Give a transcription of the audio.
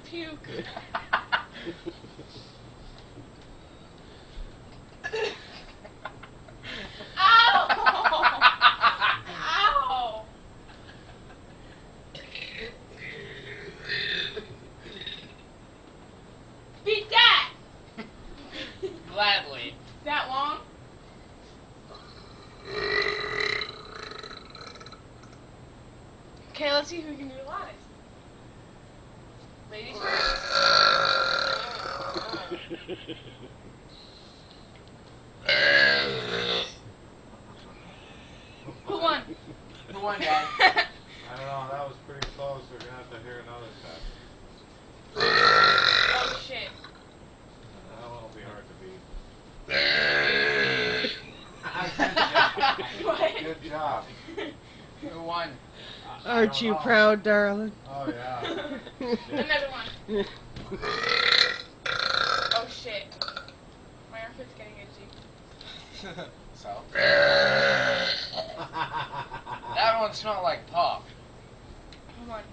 puke. Ow! Ow! Beat that! Gladly. That long? Okay, let's see who can do the loudest. Ladies first. Who won? Who won, Dad? I don't know, that was pretty close. We're gonna have to hear another set. Oh shit. That one will be hard to beat. What? Good job. Who won? Aren't you proud, darling? Oh yeah. Another one. Oh shit. My armpit's getting itchy. So? That one smelled like pop. Hold on.